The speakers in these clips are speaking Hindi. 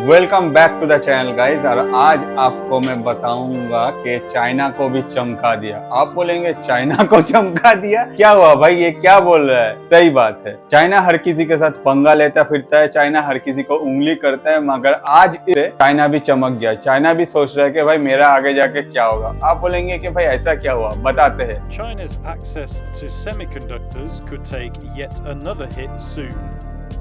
Welcome back to the channel guys. और आज आपको मैं बताऊंगा कि चाइना को भी चमका दिया। आप बोलेंगे चाइना को चमका दिया, क्या हुआ भाई, ये क्या बोल रहा है? सही बात है, चाइना हर किसी के साथ पंगा लेता फिरता है, चाइना हर किसी को उंगली करता है, मगर आज इसे चाइना भी चमक गया। चाइना भी सोच रहा है कि भाई मेरा आगे जाके क्या होगा। आप बोलेंगे कि भाई ऐसा क्या हुआ, बताते हैं। China's access to semiconductors could take yet another hit soon.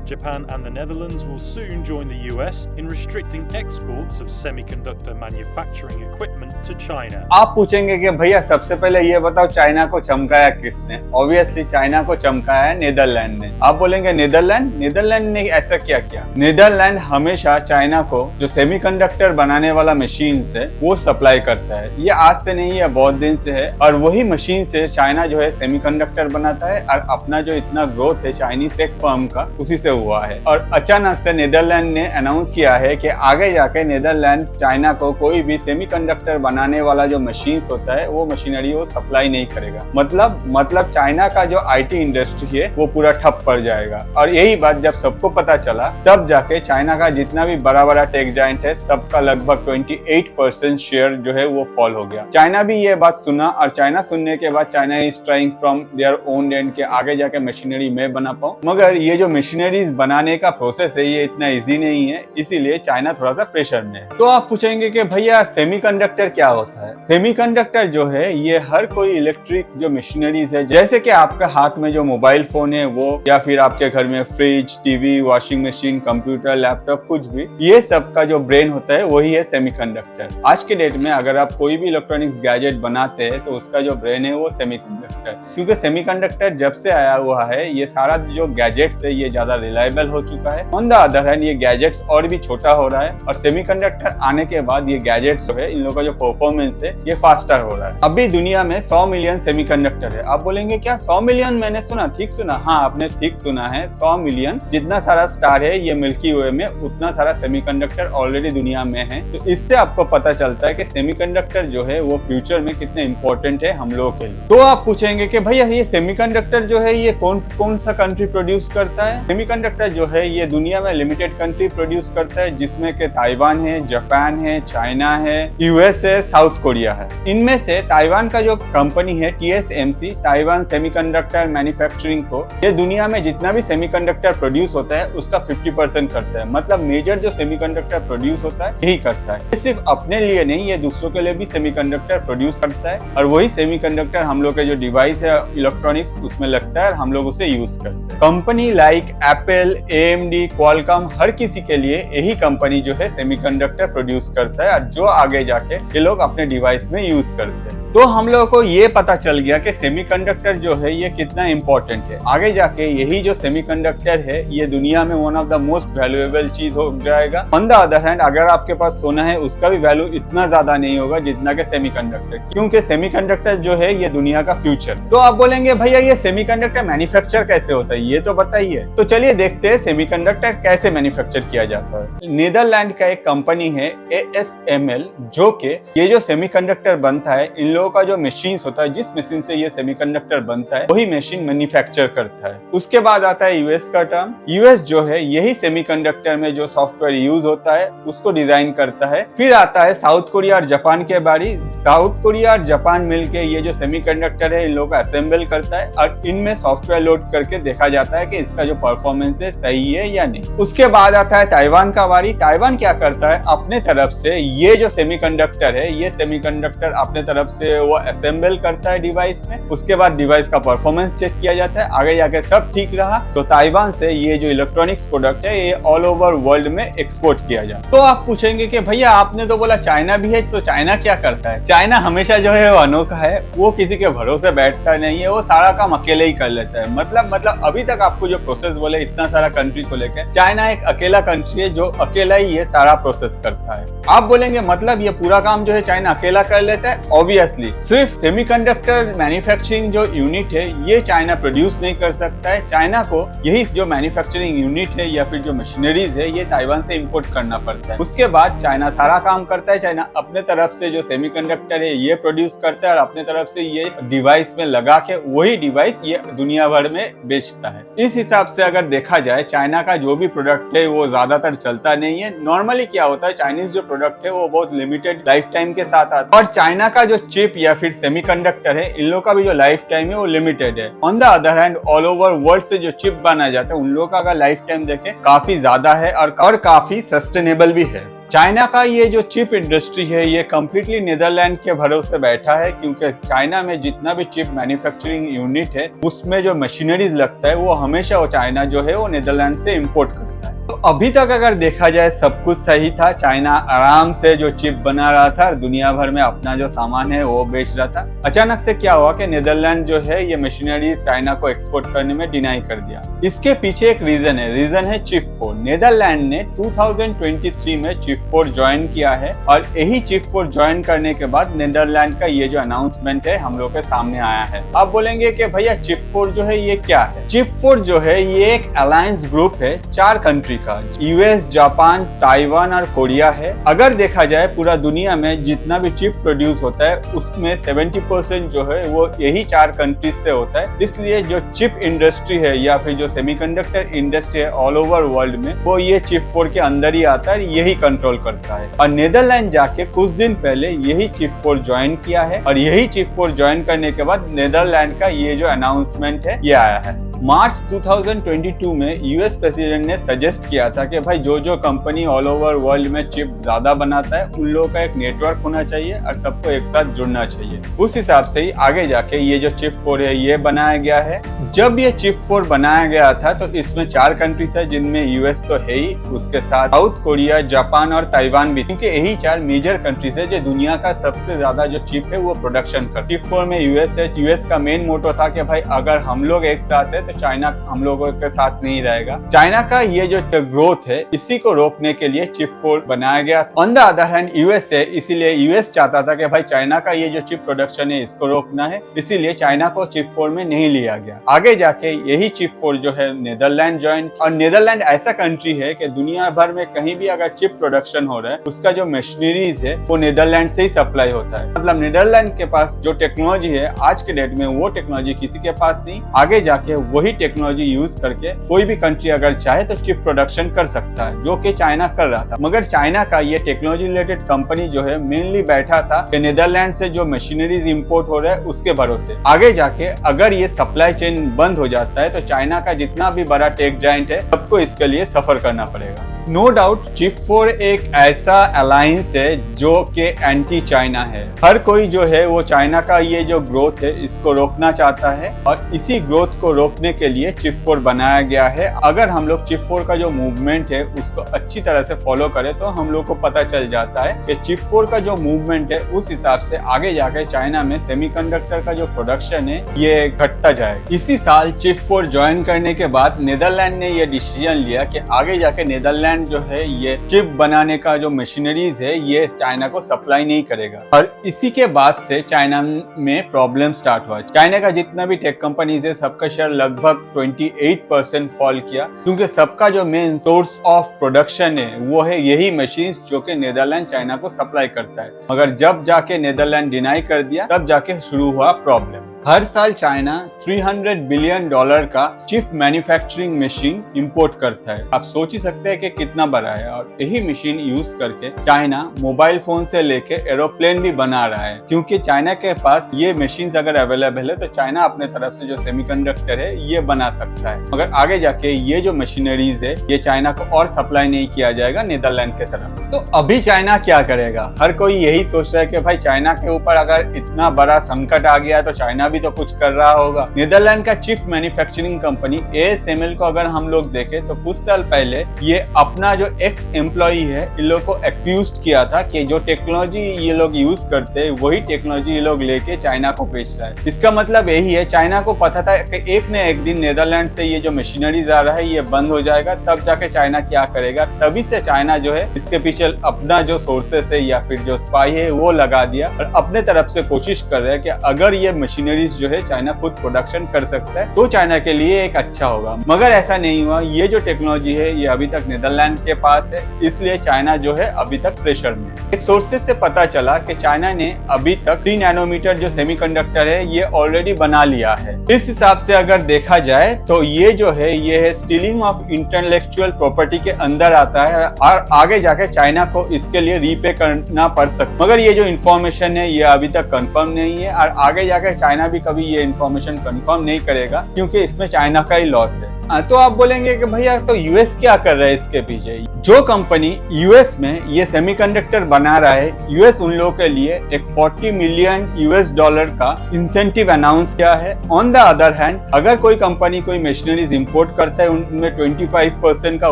Japan and the Netherlands will soon join the US in restricting exports of semiconductor manufacturing equipment to China. आप पूछेंगे कि भैया सबसे पहले ये बताओ चाइना को चमकाया किसने? ऑब्वियसली चाइना को चमकाया है नीदरलैंड ने। आप बोलेंगे नीदरलैंड ने ऐसा क्या किया? नीदरलैंड हमेशा चाइना को जो सेमीकंडक्टर बनाने वाला मशीन है वो सप्लाई करता है। ये आज से नहीं है, बहुत दिन से है। और वही मशीन से चाइना जो है सेमीकंडक्टर बनाता है और अपना जो इतना ग्रोथ है चाइनीज टेक फर्म का उसी से हुआ है। और अचानक से नीदरलैंड ने अनाउंस किया है कि आगे जाके नीदरलैंड चाइना को कोई भी सेमीकंडक्टर बनाने वाला जो मशीन्स होता है वो मशीनरी वो सप्लाई नहीं करेगा। मतलब चाइना का जो आईटी इंडस्ट्री है वो पूरा ठप पड़ जाएगा। और यही बात जब सबको पता चला तब जाके चाइना का जितना भी बड़ा बड़ा टेक जायंट है सबका लगभग 28% शेयर जो है वो फॉल हो गया। चाइना भी ये बात सुना और चाइना सुनने के बाद China is trying from their own and के आगे जाके मशीनरी मैं बना पाऊं। मगर ये जो मशीनरीज बनाने का प्रोसेस है ये इतना इजी नहीं है, इसीलिए चाइना थोड़ा सा प्रेशर में है। तो आप पूछेंगे कि भैया सेमीकंडक्टर क्या होता है? सेमीकंडक्टर जो है ये हर कोई इलेक्ट्रिक जो मशीनरीज है, जैसे कि आपके हाथ में जो मोबाइल फोन है वो, या फिर आपके घर में fridge, TV, washing machine, computer, laptop, कुछ भी, ये सब का जो ब्रेन होता है वही है सेमीकंडक्टर। आज के डेट में अगर आप कोई भी इलेक्ट्रॉनिक्स गैजेट बनाते हैं तो उसका जो ब्रेन है वो सेमीकंडक्टर, क्योंकि सेमीकंडक्टर जब से आया हुआ है ये सारा जो गैजेट्स है ये ज्यादा रिलायबल हो चुका है। ऑन द अदर हैंड ये गैजेट्स और भी छोटा हो रहा है और सेमीकंडक्टर आने के बाद ये गैजेट्स जो है इन लोगों का जो परफॉर्मेंस है ये फास्टर हो रहा है। अभी दुनिया में 100 मिलियन सेमीकंडक्टर है। आप बोलेंगे क्या 100 मिलियन? मैंने सुना, ठीक सुना? हाँ, आपने ठीक सुना है, 100 मिलियन जितना सारा स्टार है ये मिल्की वे में उतना सारा सेमीकंडक्टर ऑलरेडी दुनिया में है। तो इससे आपको पता चलता है कि सेमीकंडक्टर जो है वो फ्यूचर में कितने इंपॉर्टेंट है हम लोगों के लिए। तो आप पूछेंगे कि भैया ये सेमीकंडक्टर जो है ये कौन सा कंट्री प्रोड्यूस करता है? सेमीकंडक्टर जो है ये दुनिया में लिमिटेड कंट्री प्रोड्यूस करता है, जिसमें के ताइवान है, जापान है, चाइना है, यूएस है, साउथ कोरिया है। इनमें से ताइवान का जो कंपनी है TSMC, ताइवान सेमीकंडक्टर मैन्युफैक्चरिंग को, ये दुनिया में जितना भी सेमीकंडक्टर प्रोड्यूस होता है उसका 50% करता है। मतलब मेजर जो सेमीकंडक्टर प्रोड्यूस होता है यही करता है। ये सिर्फ अपने लिए नहीं, ये दूसरों के लिए भी सेमीकंडक्टर प्रोड्यूस करता है और वही सेमीकंडक्टर हम लोग के जो डिवाइस है इलेक्ट्रॉनिक्स उसमें लगता है और हम लोग उसे यूज करते हैं। Company like Apple, AMD, Qualcomm, हर किसी के लिए यही कंपनी जो है सेमीकंडक्टर प्रोड्यूस करता है और जो आगे जाके ये लोग अपने डिवाइस में यूज करते हैं। तो हम लोगों को ये पता चल गया कि सेमीकंडक्टर जो है ये कितना इंपॉर्टेंट है। आगे जाके यही जो सेमीकंडक्टर है ये दुनिया में one of the most valuable चीज हो जाएगा। ऑन द अदर हैंड अगर आपके पास सोना है उसका भी वैल्यू इतना ज्यादा नहीं होगा जितना कि सेमीकंडक्टर, क्योंकि सेमीकंडक्टर जो है ये दुनिया का फ्यूचर। तो आप बोलेंगे भैया ये सेमीकंडक्टर मैन्युफैक्चर कैसे होता है, ये तो बताइए। तो चलिए देखते हैं सेमीकंडक्टर कैसे मैन्युफैक्चर किया जाता है। नीदरलैंड का एक कंपनी है ASML, जो कि ये जो सेमीकंडक्टर बनता है इन लोगों का जो मशीन होता है, जिस मशीन से ये सेमीकंडक्टर बनता है वही मशीन मैन्युफैक्चर करता है। उसके बाद आता है यूएस का टर्म। यूएस जो है यही सेमीकंडक्टर में जो सॉफ्टवेयर यूज होता है उसको डिजाइन करता है। फिर आता है साउथ कोरिया और जापान के बारी। साउथ कोरिया और जापान मिलके ये जो सेमीकंडक्टर है इन लोगों का असेंबल करता है और इनमें सॉफ्टवेयर लोड करके देखा जाता है कि इसका जो परफॉर्मेंस है सही है या नहीं। उसके बाद आता है ताइवान का बारी। ताइवान क्या करता है, अपने तरफ से ये जो सेमीकंडक्टर है ये सेमीकंडक्टर अपने तरफ से वो असेंबल करता है डिवाइस में। उसके बाद डिवाइस का परफॉर्मेंस चेक किया जाता है, आगे जाके सब ठीक रहा तो ताइवान से ये जो इलेक्ट्रॉनिक्स प्रोडक्ट है ये ऑल ओवर वर्ल्ड में एक्सपोर्ट किया जाता है। तो आप पूछेंगे कि भैया आपने तो बोला चाइना भी है, तो चाइना क्या करता है? चाइना हमेशा जो है वो अनोखा है, वो किसी के भरोसे बैठता नहीं है, वो सारा काम अकेले ही कर लेता है। मतलब अभी तक आपको जो प्रोसेस बोले इतना सारा कंट्री को लेकर, चाइना एक अकेला कंट्री है जो अकेला ही ये सारा प्रोसेस करता है। आप बोलेंगे मतलब ये पूरा काम जो है चाइना अकेला कर लेता है? ऑब्वियसली सिर्फ सेमीकंडक्टर मैन्युफैक्चरिंग जो यूनिट है ये चाइना प्रोड्यूस नहीं कर सकता है। चाइना को यही जो मैन्युफैक्चरिंग यूनिट है या फिर जो मशीनरीज है ये ताइवान से इंपोर्ट करना पड़ता है। उसके बाद चाइना सारा काम करता है। चाइना अपने तरफ से जो सेमीकंडक्टर सेमीकंडक्टर है ये प्रोड्यूस करता है और अपने तरफ से ये डिवाइस में लगा के वही डिवाइस ये दुनिया भर में बेचता है। इस हिसाब से अगर देखा जाए चाइना का जो भी प्रोडक्ट है वो ज्यादातर चलता नहीं है। नॉर्मली क्या होता है, चाइनीज जो प्रोडक्ट है वो बहुत लिमिटेड लाइफ टाइम के साथ आता है और चाइना का जो चिप या फिर सेमीकंडक्टर है इन लोगों का भी जो लाइफ टाइम है वो लिमिटेड है। On the other hand all over world से जो चिप बनाया जाता है उन लोगों का अगर लाइफ टाइम देखें काफी ज्यादा है और काफी सस्टेनेबल भी है। चाइना का ये जो चिप इंडस्ट्री है ये कम्प्लीटली नीदरलैंड के भरोसे बैठा है, क्योंकि चाइना में जितना भी चिप मैन्युफैक्चरिंग यूनिट है उसमें जो मशीनरीज लगता है वो हमेशा वो चाइना जो है वो नीदरलैंड से इम्पोर्ट करता है। तो अभी तक अगर देखा जाए सब कुछ सही था, चाइना आराम से जो चिप बना रहा था और दुनिया भर में अपना जो सामान है वो बेच रहा था। अचानक से क्या हुआ कि नीदरलैंड जो है ये मशीनरीज चाइना को एक्सपोर्ट करने में डिनाई कर दिया। इसके पीछे एक रीजन है चिप 4। नीदरलैंड ने 2023 में चिप 4 ज्वाइन किया है और यही चिप 4 ज्वाइन करने के बाद नीदरलैंड का ये जो अनाउंसमेंट है हम लोग के सामने आया है। आप बोलेंगे कि भैया चिप 4 जो है ये क्या है? चिप 4 जो है ये एक अलायंस ग्रुप है 4 कंट्री का, यूएस, जापान, ताइवान और कोरिया है। अगर देखा जाए पूरा दुनिया में जितना भी चिप प्रोड्यूस होता है उसमें 70% जो है वो यही 4 कंट्रीज से होता है। इसलिए जो चिप इंडस्ट्री है या फिर जो सेमीकंडक्टर इंडस्ट्री है ऑल ओवर वर्ल्ड में वो ये चिप 4 के अंदर ही आता है, यही कंट्रोल करता है। और नीदरलैंड जाके कुछ दिन पहले यही चिप 4 ज्वाइन किया है और यही चिप 4 ज्वाइन करने के बाद नीदरलैंड का ये जो अनाउंसमेंट है ये आया है। मार्च 2022 में यूएस प्रेसिडेंट ने सजेस्ट किया था कि भाई जो कंपनी ऑल ओवर वर्ल्ड में चिप ज्यादा बनाता है उन लोगों का एक नेटवर्क होना चाहिए और सबको एक साथ जुड़ना चाहिए। उस हिसाब से ही आगे जाके ये जो चिप 4 है ये बनाया गया है। जब ये चिप 4 बनाया गया था तो इसमें 4 कंट्री थे जिनमें यूएस तो है ही, उसके साथ साउथ कोरिया, जापान और ताइवान भी, क्योंकि यही 4 मेजर कंट्रीज है जो दुनिया का सबसे ज्यादा जो चिप है वो प्रोडक्शन कर। चिप 4 में यूएस है। यूएस का मेन मोटो था कि भाई अगर हम लोग एक साथ है तो चाइना हम लोगों के साथ नहीं रहेगा। चाइना का ये जो ग्रोथ है इसी को रोकने के लिए चिप 4 बनाया गया। On the other hand US है, इसीलिए यूएस चाहता था कि भाई चाइना का ये जो चिप प्रोडक्शन है इसको रोकना है, इसीलिए चाइना को चिप 4 में नहीं लिया गया। आगे जाके यही चिप 4 जो है नीदरलैंड ज्वाइन, और नीदरलैंड ऐसा कंट्री है कि दुनिया भर में कहीं भी अगर चिप प्रोडक्शन हो रहा है उसका जो मशीनरीज है वो नीदरलैंड से ही सप्लाई होता है। मतलब नीदरलैंड के पास जो टेक्नोलॉजी है आज के डेट में वो टेक्नोलॉजी किसी के पास नहीं। आगे जाके वही टेक्नोलॉजी यूज करके कोई भी कंट्री अगर चाहे तो चिप प्रोडक्शन कर सकता है, जो कि चाइना कर रहा था। मगर चाइना का ये टेक्नोलॉजी रिलेटेड कंपनी जो है मेनली बैठा था कि नीदरलैंड से जो मशीनरीज इंपोर्ट हो रहा है उसके भरोसे। आगे जाके अगर ये सप्लाई चेन बंद हो जाता है तो चाइना का जितना भी बड़ा टेक जायंट है सबको इसके लिए सफर करना पड़ेगा। नो डाउट चिप 4 एक ऐसा अलायंस है जो कि एंटी चाइना है। हर कोई जो है वो चाइना का ये जो ग्रोथ है इसको रोकना चाहता है और इसी ग्रोथ को रोकने के लिए चिप 4 बनाया गया है। अगर हम लोग चिप 4 का जो मूवमेंट है उसको अच्छी तरह से फॉलो करें तो हम लोग को पता चल जाता है कि चिप 4 का जो मूवमेंट है उस हिसाब से आगे जाके चाइना में सेमीकंडक्टर का जो प्रोडक्शन है ये घटता जाएगा। इसी साल चिप 4 ज्वाइन करने के बाद नीदरलैंड ने ये डिसीजन लिया कि आगे जाके नीदरलैंड जो है ये चिप बनाने का जो मशीनरीज है ये चाइना को सप्लाई नहीं करेगा। और इसी के बाद से चाइना में प्रॉब्लम स्टार्ट हुआ। चाइना का जितना भी टेक कंपनीज है सबका शेयर लगभग 28% फॉल किया, क्योंकि सबका जो मेन सोर्स ऑफ प्रोडक्शन है वो है यही मशीन जो कि नीदरलैंड चाइना को सप्लाई करता है। मगर जब जाके नीदरलैंड डिनाई कर दिया तब जाके शुरू हुआ प्रॉब्लम। हर साल चाइना $300 बिलियन का चिप मैन्युफैक्चरिंग मशीन इंपोर्ट करता है। आप सोच ही सकते हैं कि कितना बड़ा है। और यही मशीन यूज करके चाइना मोबाइल फोन से लेके एरोप्लेन भी बना रहा है, क्योंकि चाइना के पास ये मशीन अगर अवेलेबल है तो चाइना अपने तरफ से जो सेमीकंडक्टर है ये बना सकता है। मगर आगे जाके ये जो मशीनरीज है ये चाइना को और सप्लाई नहीं किया जाएगा नीदरलैंड के तरफ से। तो अभी चाइना क्या करेगा? हर कोई यही सोच रहा है कि भाई चाइना के ऊपर अगर इतना बड़ा संकट आ गया तो चाइना भी तो कुछ कर रहा होगा। नीदरलैंड का चिप मैन्युफैक्चरिंग कंपनी ASML को अगर हम लोग देखें तो कुछ साल पहले ये अपना जो एक्स एम्प्लॉई है इन लोग को एक्यूज किया था कि जो टेक्नोलॉजी ये लोग यूज करते हैं वही टेक्नोलॉजी ये लोग लेके चाइना को बेच रहा है। इसका मतलब यही है चाइना को पता था कि एक न एक दिन नीदरलैंड से ये जो मशीनरीज आ रहा है ये बंद हो जाएगा, तब जाके चाइना क्या करेगा। तभी से चाइना जो है इसके पीछे अपना जो सोर्सेस है या फिर जो स्पाई है वो लगा दिया और अपने तरफ से कोशिश कर रहे हैं कि अगर ये मशीनरी मशीनरीज जो है चाइना खुद प्रोडक्शन कर सकता है, तो चाइना के लिए एक अच्छा होगा। मगर ऐसा नहीं हुआ, ये जो टेक्नोलॉजी है ये अभी तक नीदरलैंड के पास है, इसलिए चाइना जो है अभी तक प्रेशर में। एक सोर्सेज से पता चला कि चाइना ने अभी तक 3 नैनोमीटर जो सेमीकंडक्टर है ये ऑलरेडी बना लिया है। इस हिसाब से अगर देखा जाए तो ये जो है ये है स्टीलिंग ऑफ इंटेलेक्चुअल प्रॉपर्टी के अंदर आता है और आगे जाके चाइना को इसके लिए रीपे करना पड़ सकता। मगर ये जो इन्फॉर्मेशन है ये अभी तक कंफर्म नहीं है और आगे जाके चाइना भी कभी ये इन्फॉर्मेशन कंफर्म नहीं करेगा, क्योंकि इसमें चाइना का ही लॉस है। तो आप बोलेंगे कि भैया तो यूएस क्या कर रहा है इसके पीछे। जो कंपनी यूएस में ये सेमीकंडक्टर बना रहा है, यूएस उन लोगों के लिए एक 40 मिलियन यूएस डॉलर का इंसेंटिव अनाउंस किया है। ऑन द अदर हैंड, अगर कोई कंपनी कोई मशीनरीज इंपोर्ट करता है उनमें 25% का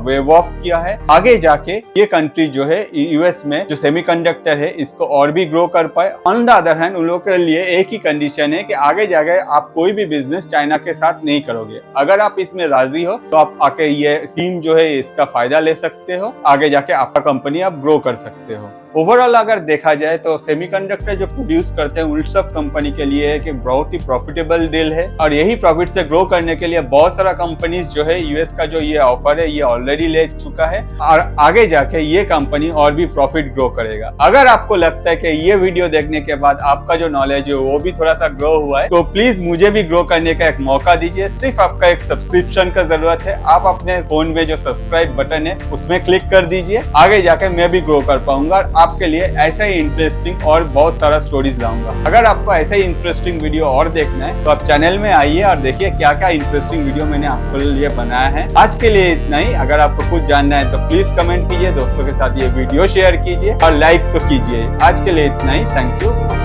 वेव ऑफ किया है। आगे जाके ये कंट्री जो है यूएस में जो सेमीकंडक्टर है इसको और भी ग्रो कर पाए। ऑन द अदर हैंड, उन लोगों के लिए एक ही कंडीशन है कि आगे जाके आप कोई भी बिजनेस चाइना के साथ नहीं करोगे। अगर आप इसमें राजी हो तो आप आके ये स्कीम जो है इसका फायदा ले सकते हो, आगे जाके आपका कंपनी आप ग्रो कर सकते हो। ओवरऑल अगर देखा जाए तो सेमीकंडक्टर जो प्रोड्यूस करते हैं उन सब कंपनी के लिए एक बहुत ही प्रॉफिटेबल डील है और यही प्रॉफिट से ग्रो करने के लिए बहुत सारा कंपनीज जो है यूएस का जो ये ऑफर है ये ऑलरेडी ले चुका है और आगे जाके ये कंपनी और भी प्रॉफिट ग्रो करेगा। अगर आपको लगता है कि ये वीडियो देखने के बाद आपका जो नॉलेज है वो भी थोड़ा सा ग्रो हुआ है तो प्लीज मुझे भी ग्रो करने का एक मौका दीजिए। सिर्फ आपका एक सब्सक्रिप्शन का जरूरत है। आप अपने फोन में जो सब्सक्राइब बटन है उसमें क्लिक कर दीजिए। आगे जाके मैं भी ग्रो कर पाऊंगा, आपके लिए ऐसा ही इंटरेस्टिंग और बहुत सारा स्टोरीज लाऊंगा। अगर आपको ऐसा ही इंटरेस्टिंग वीडियो और देखना है तो आप चैनल में आइए और देखिए क्या क्या इंटरेस्टिंग वीडियो मैंने आपके लिए बनाया है। आज के लिए इतना ही। अगर आपको कुछ जानना है तो प्लीज कमेंट कीजिए, दोस्तों के साथ ये वीडियो शेयर कीजिए और लाइक तो कीजिए। आज के लिए इतना ही। Thank you.